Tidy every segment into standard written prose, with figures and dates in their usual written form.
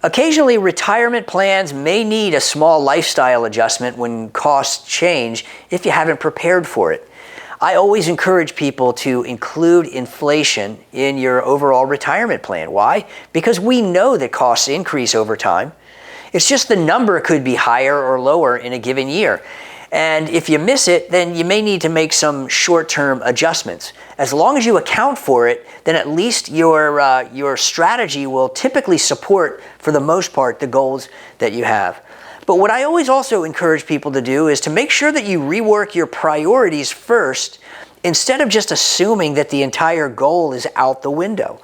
Occasionally, retirement plans may need a small lifestyle adjustment when costs change if you haven't prepared for it. I always encourage people to include inflation in your overall retirement plan. Why? Because we know that costs increase over time. It's just the number could be higher or lower in a given year. And if you miss it, then you may need to make some short-term adjustments. As long as you account for it, then at least your strategy will typically support, for the most part, the goals that you have. But what I always also encourage people to do is to make sure that you rework your priorities first, instead of just assuming that the entire goal is out the window.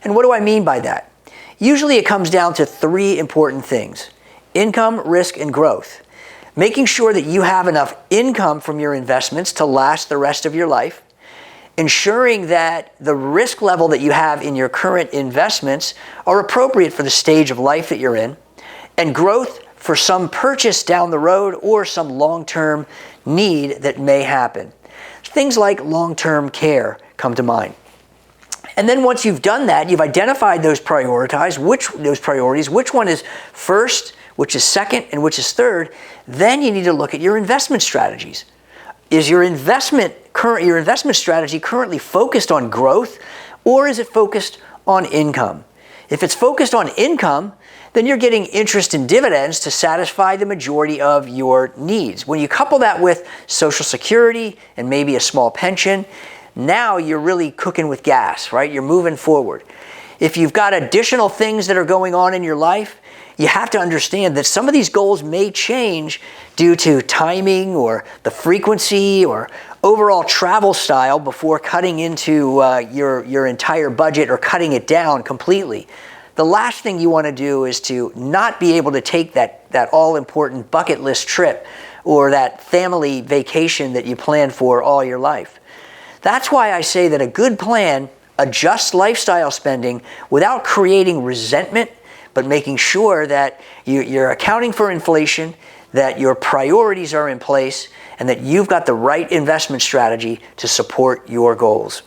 And what do I mean by that? Usually it comes down to three important things: income, risk, and growth. Making sure that you have enough income from your investments to last the rest of your life. Ensuring that the risk level that you have in your current investments are appropriate for the stage of life that you're in. And growth for some purchase down the road or some long-term need that may happen. Things like long-term care come to mind. And then once you've done that, you've identified those priorities, which one is first, which is second, and which is third, then you need to look at your investment strategies. Is your investment strategy currently focused on growth, or is it focused on income? If it's focused on income, then you're getting interest and dividends to satisfy the majority of your needs. When you couple that with Social Security and maybe a small pension, now you're really cooking with gas, right? You're moving forward. If you've got additional things that are going on in your life, you have to understand that some of these goals may change due to timing or the frequency or overall travel style before cutting into your entire budget or cutting it down completely. The last thing you want to do is to not be able to take that all-important bucket list trip or that family vacation that you planned for all your life. That's why I say that a good plan adjusts lifestyle spending without creating resentment, but making sure that you're accounting for inflation, that your priorities are in place, and that you've got the right investment strategy to support your goals.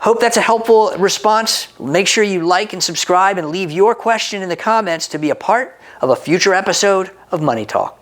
Hope that's a helpful response. Make sure you like and subscribe and leave your question in the comments to be a part of a future episode of Money Talk.